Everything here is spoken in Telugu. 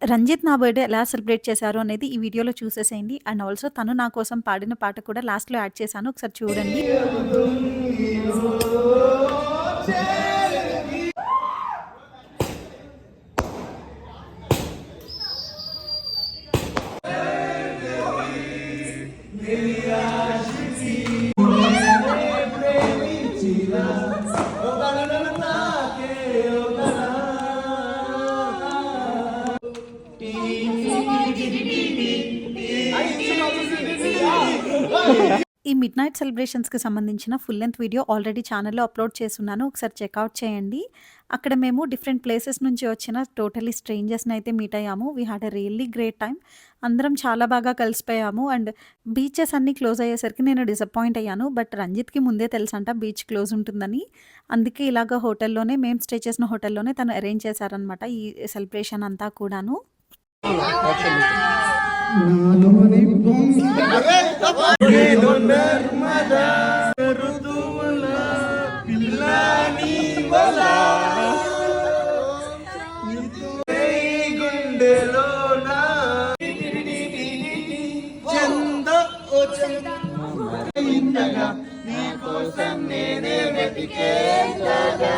రంజిత్ నా బర్త్‌డే ఎలా సెలబ్రేట్ చేశారు అనేది ఈ వీడియోలో చూసేసేయండి. అండ్ ఆల్సో తను నా కోసం పాడిన పాట కూడా లాస్ట్‌లో యాడ్ చేశాను. ఒకసారి చూడండి. ఈ మిడ్‌నైట్ సెలబ్రేషన్స్‌కి సంబంధించిన ఫుల్ లెంత్ వీడియో ఆల్రెడీ ఛానెల్‌లో అప్‌లోడ్ చేసున్నాను. ఒకసారి చెక్‌ఔట్ చేయండి. అక్కడ మేము డిఫరెంట్ ప్లేసెస్ నుంచి వచ్చిన టోటల్లీ స్ట్రేంజర్స్‌ని అయితే మీట్ అయ్యాము. We had a really great time. అందరం చాలా బాగా కలిసిపోయాము. అండ్ బీచెస్ అన్నీ క్లోజ్ అయ్యేసరికి నేను డిసప్పాయింట్ అయ్యాను. బట్ రంజిత్‌కి ముందే తెలుసంట బీచ్ క్లోజ్ ఉంటుందని. అందుకే ఇలాగ హోటల్‌లోనే మేము స్టే చేసిన హోటల్‌లోనే తను అరేంజ్ చేశారనమాట ఈ సెలబ్రేషన్ అంతా కూడాను. నీకోసం నేనే వెతికేంతగా